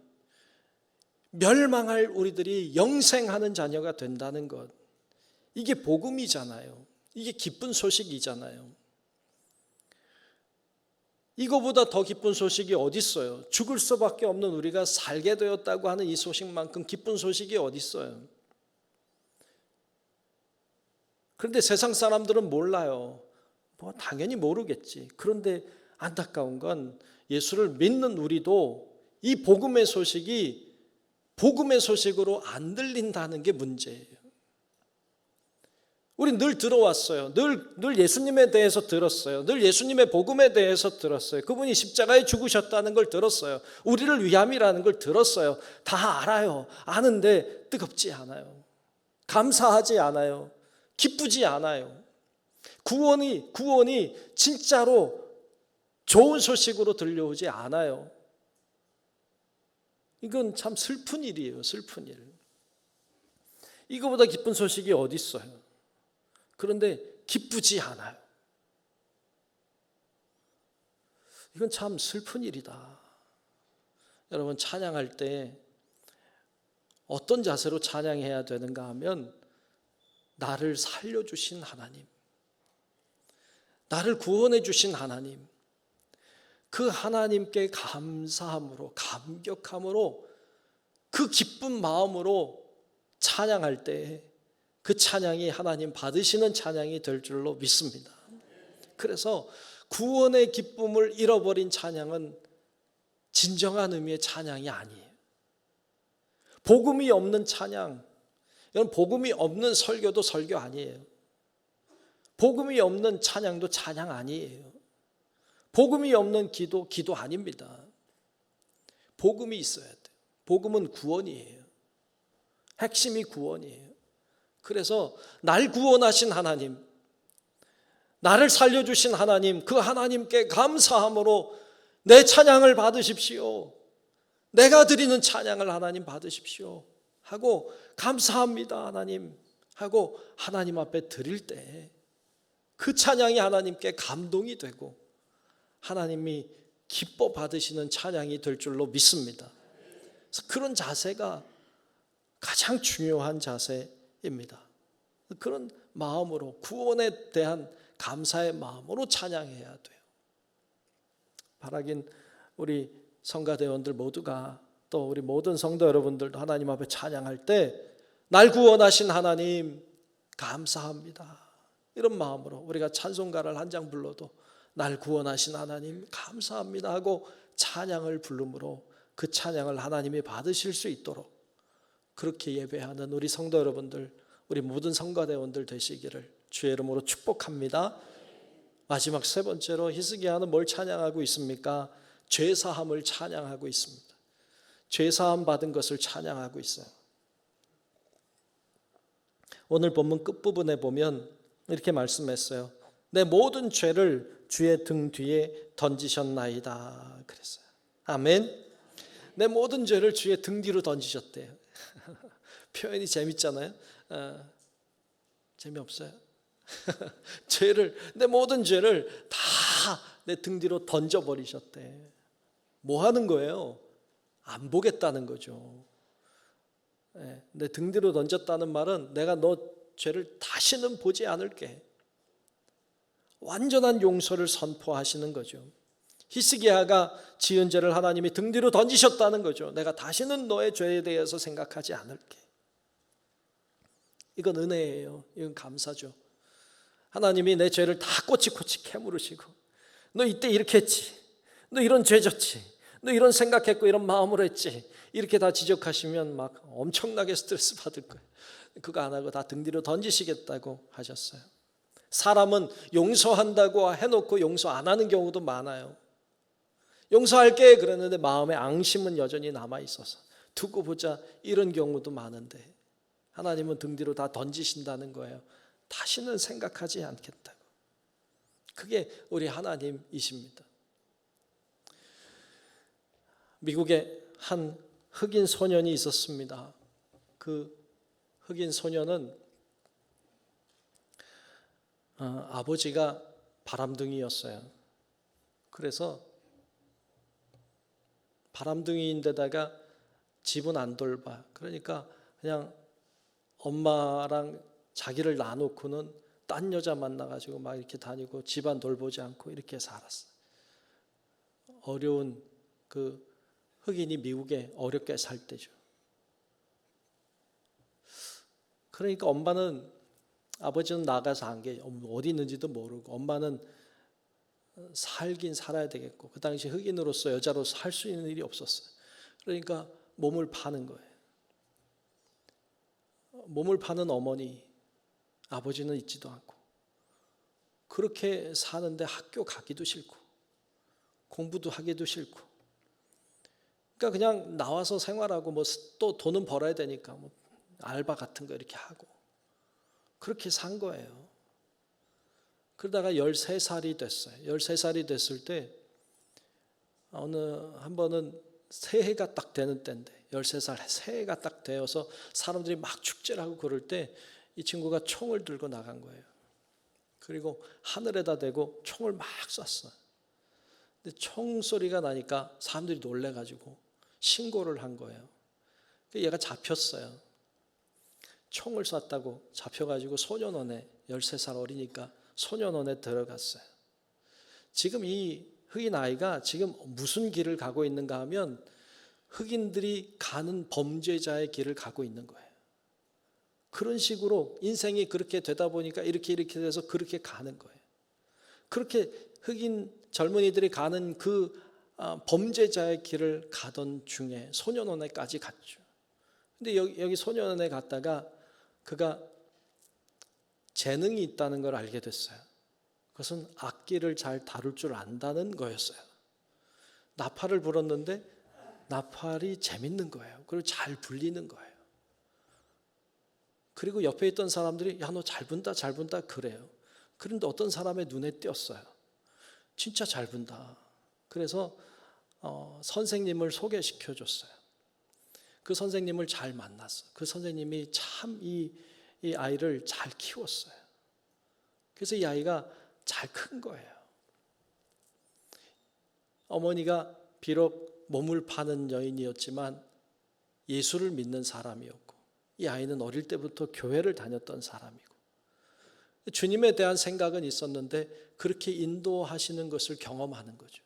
멸망할 우리들이 영생하는 자녀가 된다는 것, 이게 복음이잖아요. 이게 기쁜 소식이잖아요. 이거보다 더 기쁜 소식이 어디 있어요? 죽을 수밖에 없는 우리가 살게 되었다고 하는 이 소식만큼 기쁜 소식이 어디 있어요? 그런데 세상 사람들은 몰라요. 뭐 당연히 모르겠지. 그런데 안타까운 건 예수를 믿는 우리도 이 복음의 소식이 복음의 소식으로 안 들린다는 게 문제예요. 우리 늘 들어왔어요. 늘 예수님에 대해서 들었어요. 늘 예수님의 복음에 대해서 들었어요. 그분이 십자가에 죽으셨다는 걸 들었어요. 우리를 위함이라는 걸 들었어요. 다 알아요. 아는데 뜨겁지 않아요. 감사하지 않아요. 기쁘지 않아요. 구원이 진짜로 좋은 소식으로 들려오지 않아요. 이건 참 슬픈 일이에요. 슬픈 일. 이거보다 기쁜 소식이 어디 있어요? 그런데 기쁘지 않아요. 이건 참 슬픈 일이다. 여러분, 찬양할 때 어떤 자세로 찬양해야 되는가 하면, 나를 살려주신 하나님, 나를 구원해 주신 하나님, 그 하나님께 감사함으로, 감격함으로, 그 기쁜 마음으로 찬양할 때 그 찬양이 하나님 받으시는 찬양이 될 줄로 믿습니다. 그래서 구원의 기쁨을 잃어버린 찬양은 진정한 의미의 찬양이 아니에요. 복음이 없는 찬양, 여러분, 복음이 없는 설교도 설교 아니에요. 복음이 없는 찬양도 찬양 아니에요. 복음이 없는 기도 아닙니다. 복음이 있어야 돼요. 복음은 구원이에요. 핵심이 구원이에요. 그래서 날 구원하신 하나님, 나를 살려주신 하나님, 그 하나님께 감사함으로 내 찬양을 받으십시오. 내가 드리는 찬양을 하나님 받으십시오 하고, 감사합니다 하나님 하고 하나님 앞에 드릴 때 그 찬양이 하나님께 감동이 되고 하나님이 기뻐 받으시는 찬양이 될 줄로 믿습니다. 그래서 그런 자세가 가장 중요한 자세입니다. 그런 마음으로, 구원에 대한 감사의 마음으로 찬양해야 돼요. 바라긴 우리 성가대원들 모두가, 또 우리 모든 성도 여러분들도 하나님 앞에 찬양할 때 날 구원하신 하나님 감사합니다, 이런 마음으로 우리가 찬송가를 한 장 불러도 날 구원하신 하나님 감사합니다 하고 찬양을 부름으로 그 찬양을 하나님이 받으실 수 있도록 그렇게 예배하는 우리 성도 여러분들, 우리 모든 성가대원들 되시기를 주의 이름으로 축복합니다. 마지막 세 번째로 히스기야는 뭘 찬양하고 있습니까? 죄사함을 찬양하고 있습니다. 죄사함 받은 것을 찬양하고 있어요. 오늘 본문 끝부분에 보면 이렇게 말씀했어요. 내 모든 죄를 주의 등 뒤에 던지셨나이다 그랬어요. 아멘. 내 모든 죄를 주의 등 뒤로 던지셨대요. 표현이 재밌잖아요. 재미없어요? 내 모든 죄를 다 내 등 뒤로 던져버리셨대. 뭐 하는 거예요? 안 보겠다는 거죠. 내 등 뒤로 던졌다는 말은 내가 너 죄를 다시는 보지 않을게. 완전한 용서를 선포하시는 거죠. 히스기야가 지은 죄를 하나님이 등 뒤로 던지셨다는 거죠. 내가 다시는 너의 죄에 대해서 생각하지 않을게. 이건 은혜예요. 이건 감사죠. 하나님이 내 죄를 다 꼬치꼬치 캐물으시고, 너 이때 이렇게 했지, 너 이런 죄 졌지, 너 이런 생각했고 이런 마음으로 했지, 이렇게 다 지적하시면 막 엄청나게 스트레스 받을 거예요. 그거 안 하고 다 등 뒤로 던지시겠다고 하셨어요. 사람은 용서한다고 해놓고 용서 안 하는 경우도 많아요. 용서할게 그랬는데 마음에 앙심은 여전히 남아있어서 두고 보자 이런 경우도 많은데, 하나님은 등 뒤로 다 던지신다는 거예요. 다시는 생각하지 않겠다고. 그게 우리 하나님이십니다. 미국에 한 흑인 소년이 있었습니다. 그 흑인 소년은 아버지가 바람둥이였어요. 그래서 바람둥이인데다가 집은 안 돌봐. 그러니까 그냥 엄마랑 자기를 놔놓고는 딴 여자 만나가지고 막 이렇게 다니고 집안 돌보지 않고 이렇게 살았어요. 어려운 그 흑인이 미국에 어렵게 살 때죠. 그러니까 엄마는, 아버지는 나가서 안 계셔. 어디 있는지도 모르고, 엄마는 살긴 살아야 되겠고, 그 당시 흑인으로서 여자로서 할 수 있는 일이 없었어요. 그러니까 몸을 파는 거예요. 몸을 파는 어머니, 아버지는 있지도 않고, 그렇게 사는데 학교 가기도 싫고 공부도 하기도 싫고, 그러니까 그냥 나와서 생활하고 뭐 또 돈은 벌어야 되니까 뭐 알바 같은 거 이렇게 하고 그렇게 산 거예요. 그러다가 13살이 됐어요. 13살이 됐을 때 어느 한 번은 새해가 딱 되는 때인데, 13살 새해가 딱 되어서 사람들이 막 축제를 하고 그럴 때 이 친구가 총을 들고 나간 거예요. 그리고 하늘에다 대고 총을 막 쐈어요. 근데 총소리가 나니까 사람들이 놀래가지고 신고를 한 거예요. 얘가 잡혔어요. 총을 쐈다고 잡혀가지고 소년원에, 13살 어리니까 소년원에 들어갔어요. 지금 이 흑인 아이가 지금 무슨 길을 가고 있는가 하면 흑인들이 가는 범죄자의 길을 가고 있는 거예요. 그런 식으로 인생이 그렇게 되다 보니까 이렇게 돼서 그렇게 가는 거예요. 그렇게 흑인 젊은이들이 가는 그 범죄자의 길을 가던 중에 소년원에까지 갔죠. 근데 여기 소년원에 갔다가 그가 재능이 있다는 걸 알게 됐어요. 그것은 악기를 잘 다룰 줄 안다는 거였어요. 나팔을 불었는데 나팔이 재밌는 거예요. 그리고 잘 불리는 거예요. 그리고 옆에 있던 사람들이 야, 너 잘 분다 잘 분다 그래요. 그런데 어떤 사람의 눈에 띄었어요. 진짜 잘 분다. 그래서 선생님을 소개시켜 줬어요. 그 선생님을 잘 만났어요. 그 선생님이 참 이 아이를 잘 키웠어요. 그래서 이 아이가 잘 큰 거예요. 어머니가 비록 몸을 파는 여인이었지만 예수를 믿는 사람이었고, 이 아이는 어릴 때부터 교회를 다녔던 사람이고, 주님에 대한 생각은 있었는데 그렇게 인도하시는 것을 경험하는 거죠.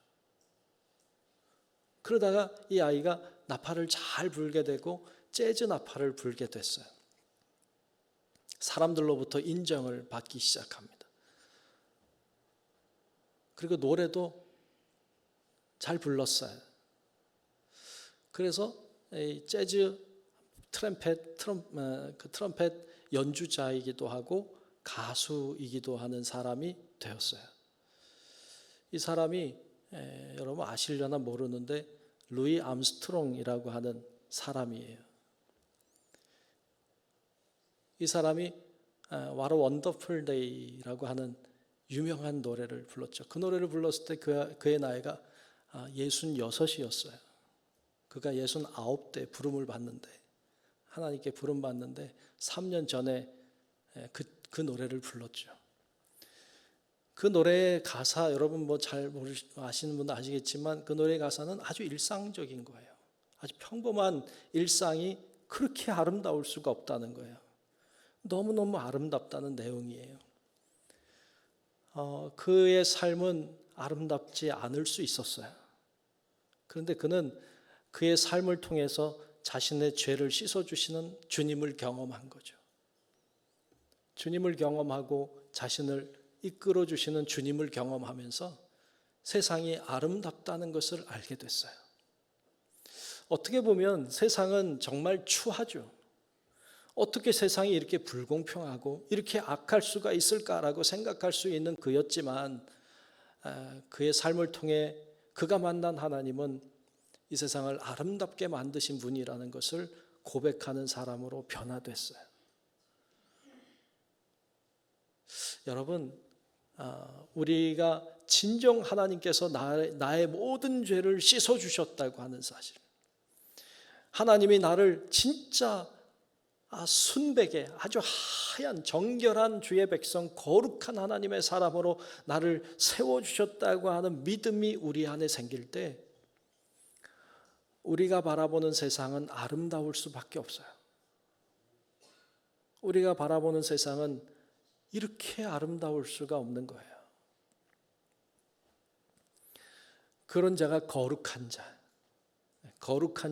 그러다가 이 아이가 나팔을 잘 불게 되고 재즈 나팔을 불게 됐어요. 사람들로부터 인정을 받기 시작합니다. 그리고 노래도 잘 불렀어요. 그래서 이 재즈 트럼펫 연주자이기도 하고 가수이기도 하는 사람이 되었어요. 이 사람이 여러분 아시려나 모르는데 루이 암스트롱이라고 하는 사람이에요. 이 사람이 What a Wonderful Day라고 하는 유명한 노래를 불렀죠. 그 노래를 불렀을 때 그의 나이가 66이었어요. 그가 69대 부름을 받는데, 하나님께 부름 받는데 3년 전에 그 노래를 불렀죠. 그 노래의 가사, 여러분 뭐 잘 아시는 분도 아시겠지만 그 노래의 가사는 아주 일상적인 거예요. 아주 평범한 일상이 그렇게 아름다울 수가 없다는 거예요. 너무너무 아름답다는 내용이에요. 그의 삶은 아름답지 않을 수 있었어요. 그런데 그는 그의 삶을 통해서 자신의 죄를 씻어주시는 주님을 경험한 거죠. 주님을 경험하고 자신을 이끌어 주시는 주님을 경험하면서 세상이 아름답다는 것을 알게 됐어요. 어떻게 보면 세상은 정말 추하죠. 어떻게 세상이 이렇게 불공평하고 이렇게 악할 수가 있을까라고 생각할 수 있는 그였지만 그의 삶을 통해 그가 만난 하나님은 이 세상을 아름답게 만드신 분이라는 것을 고백하는 사람으로 변화됐어요. 여러분, 우리가 진정 하나님께서 나의 모든 죄를 씻어주셨다고 하는 사실, 하나님이 나를 진짜 순백의 아주 하얀 정결한 주의 백성, 거룩한 하나님의 사람으로 나를 세워주셨다고 하는 믿음이 우리 안에 생길 때 우리가 바라보는 세상은 아름다울 수밖에 없어요. 우리가 바라보는 세상은 이렇게 아름다울 수가 없는 거예요. 그런 자가 거룩한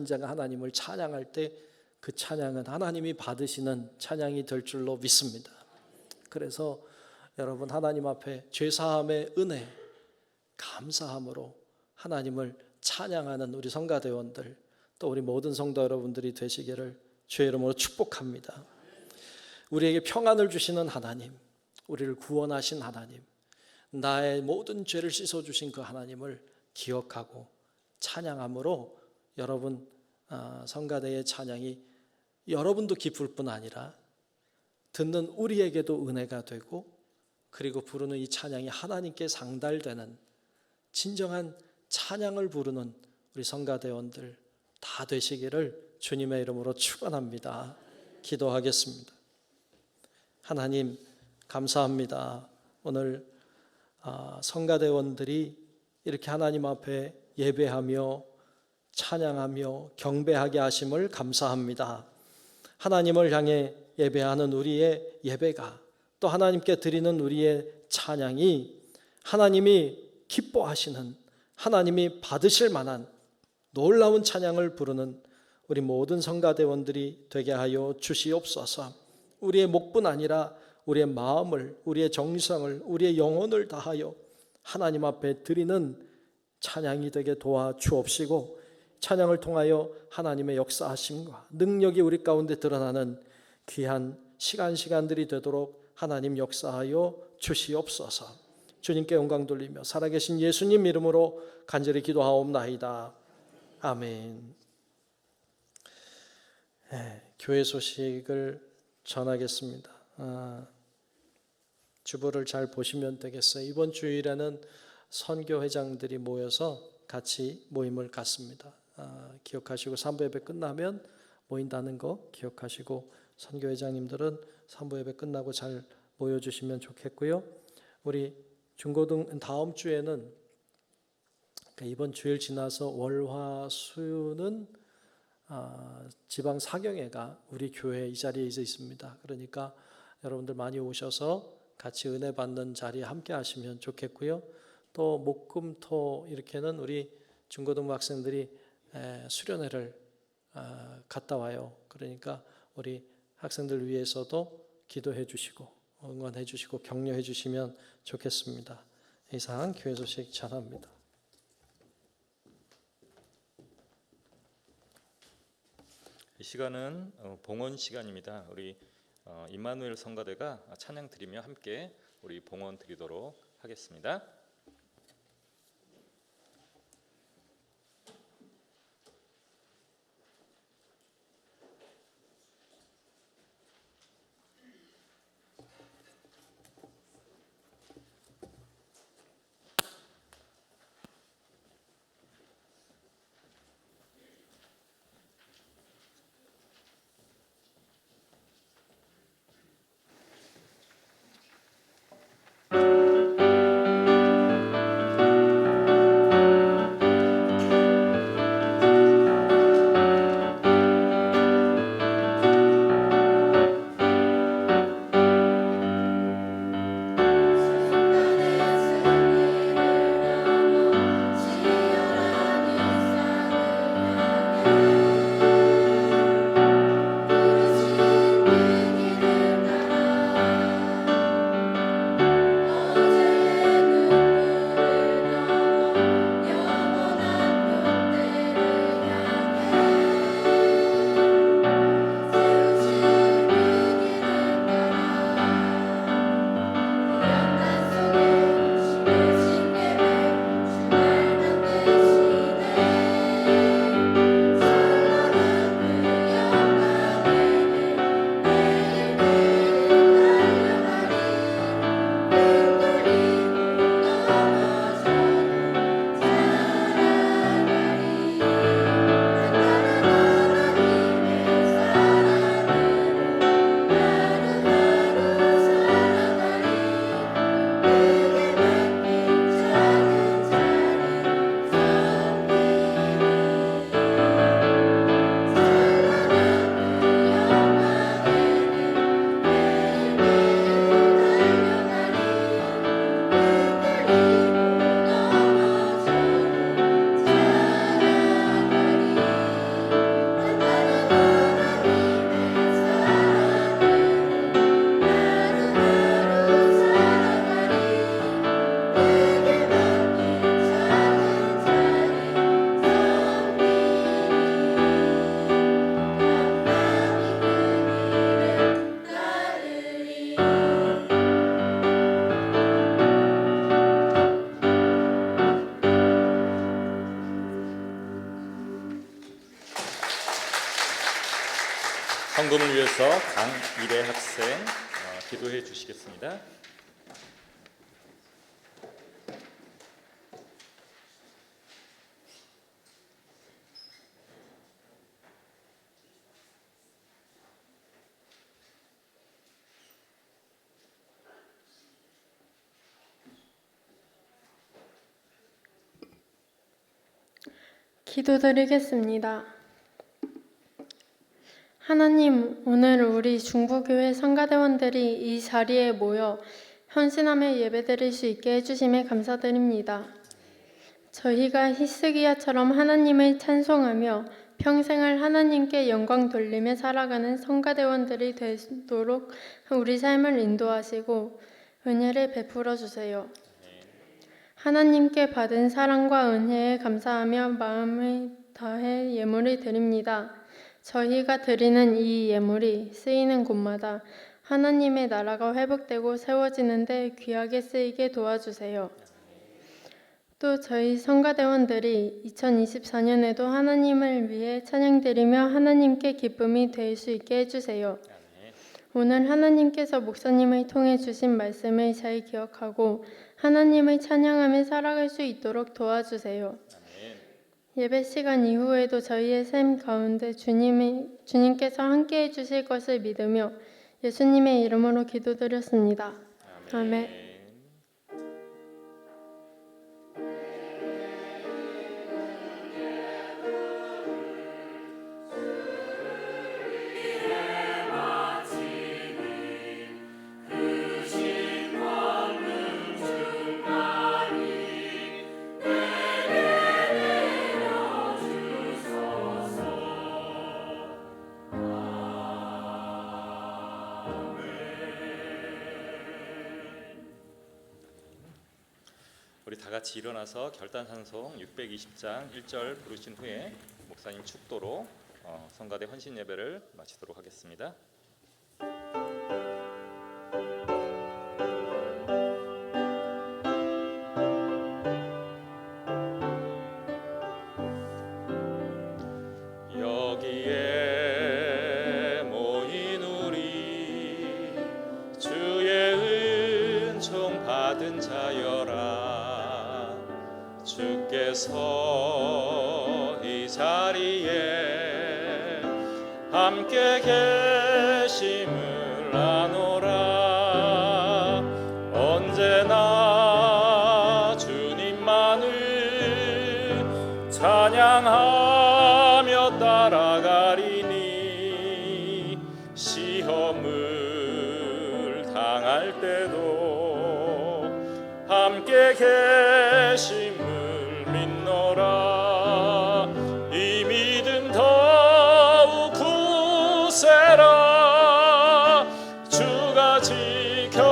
자가 하나님을 찬양할 때 그 찬양은 하나님이 받으시는 찬양이 될 줄로 믿습니다. 그래서 여러분, 하나님 앞에 죄사함의 은혜, 감사함으로 하나님을 찬양하는 우리 성가대원들, 또 우리 모든 성도 여러분들이 되시기를 주의 이름으로 축복합니다. 우리에게 평안을 주시는 하나님, 우리를 구원하신 하나님, 나의 모든 죄를 씻어주신 그 하나님을 기억하고 찬양함으로 여러분 성가대의 찬양이 여러분도 기쁠 뿐 아니라 듣는 우리에게도 은혜가 되고, 그리고 부르는 이 찬양이 하나님께 상달되는 진정한 찬양을 부르는 우리 성가대원들 다 되시기를 주님의 이름으로 축원합니다. 기도하겠습니다. 하나님, 감사합니다. 오늘 성가대원들이 이렇게 하나님 앞에 예배하며 찬양하며 경배하게 하심을 감사합니다. 하나님을 향해 예배하는 우리의 예배가, 또 하나님께 드리는 우리의 찬양이 하나님이 기뻐하시는, 하나님이 받으실 만한 놀라운 찬양을 부르는 우리 모든 성가대원들이 되게 하여 주시옵소서. 우리의 목뿐 아니라 우리의 마음을, 우리의 정성을, 우리의 영혼을 다하여 하나님 앞에 드리는 찬양이 되게 도와주옵시고, 찬양을 통하여 하나님의 역사하심과 능력이 우리 가운데 드러나는 귀한 시간들이 되도록 하나님 역사하여 주시옵소서. 주님께 영광 돌리며 살아계신 예수님 이름으로 간절히 기도하옵나이다. 아멘. 교회 소식을 전하겠습니다. 주보를 잘 보시면 되겠어요. 이번 주일에는 선교회장들이 모여서 같이 모임을 갖습니다. 기억하시고 3부 예배 끝나면 모인다는 거 기억하시고, 선교회장님들은 3부 예배 끝나고 잘 모여주시면 좋겠고요. 우리 중고등 다음 주에는, 이번 주일 지나서 월화수는 지방 사경회가 우리 교회 이 자리에 이제 있습니다. 그러니까 여러분들 많이 오셔서 같이 은혜 받는 자리에 함께 하시면 좋겠고요. 또 목금토 이렇게는 우리 중고등부 학생들이 수련회를 갔다 와요. 그러니까 우리 학생들 위해서도 기도해 주시고 응원해 주시고 격려해 주시면 좋겠습니다. 이상 교회 소식 전합니다. 이 시간은 봉헌 시간입니다. 우리 임마누엘 성가대가 찬양 드리며 함께 우리 봉헌 드리도록 하겠습니다. 헌금을 위해서 강일애 학생 기도해 주시겠습니다. 기도드리겠습니다. 하나님, 오늘 우리 중부교회 성가대원들이 이 자리에 모여 헌신하며 예배드릴 수 있게 해주심에 감사드립니다. 저희가 히스기야처럼 하나님을 찬송하며 평생을 하나님께 영광 돌리며 살아가는 성가대원들이 되도록 우리 삶을 인도하시고 은혜를 베풀어 주세요. 하나님께 받은 사랑과 은혜에 감사하며 마음을 다해 예물을 드립니다. 저희가 드리는 이 예물이 쓰이는 곳마다 하나님의 나라가 회복되고 세워지는 데 귀하게 쓰이게 도와주세요. 또 저희 성가대원들이 2024년에도 하나님을 위해 찬양드리며 하나님께 기쁨이 될 수 있게 해주세요. 오늘 하나님께서 목사님을 통해 주신 말씀을 잘 기억하고 하나님을 찬양하며 살아갈 수 있도록 도와주세요. 예배 시간 이후에도 저희의 삶 가운데 주님께서 함께해 주실 것을 믿으며 예수님의 이름으로 기도드렸습니다. 아멘. 우리 다 같이 일어나서 결단산송 620장 1절 부르신 후에 목사님 축도로 성가대 헌신 예배를 마치도록 하겠습니다. 여기에 모인 우리 주의 은총 받은 자여라. 주께서 이 자리에 함께 계심을 아노라. 언제나 주님만을 찬양하며 따라가리니 시험을 당할 때도 함께 계심을 믿노라. 이 믿음 더욱 굳세라. 주가 지켜주신다.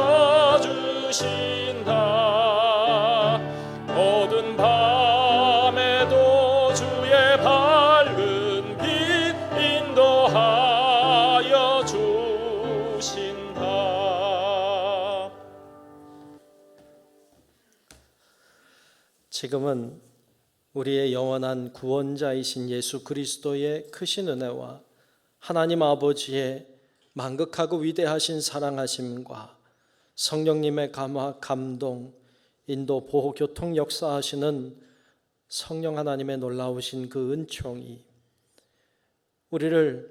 어두운 밤에도 주의 밝은 빛 인도하여 주신다. 지금은 우리의 영원한 구원자이신 예수 그리스도의 크신 은혜와 하나님 아버지의 만극하고 위대하신 사랑하심과 성령님의 감화, 감동, 인도, 보호, 교통 역사하시는 성령 하나님의 놀라우신 그 은총이 우리를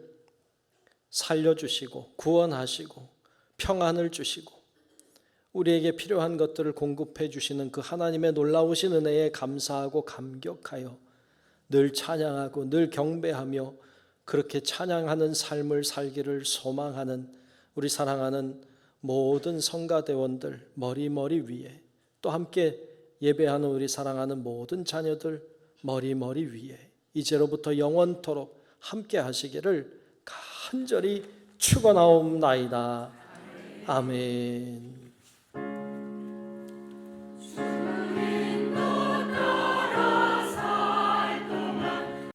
살려주시고 구원하시고 평안을 주시고 우리에게 필요한 것들을 공급해 주시는 그 하나님의 놀라우신 은혜에 감사하고 감격하여 늘 찬양하고 늘 경배하며 그렇게 찬양하는 삶을 살기를 소망하는 우리 사랑하는 모든 성가대원들 머리 위에 또 함께 예배하는 우리 사랑하는 모든 자녀들 머리 위에 이제로부터 영원토록 함께 하시기를 간절히 축원하옵나이다. 아멘.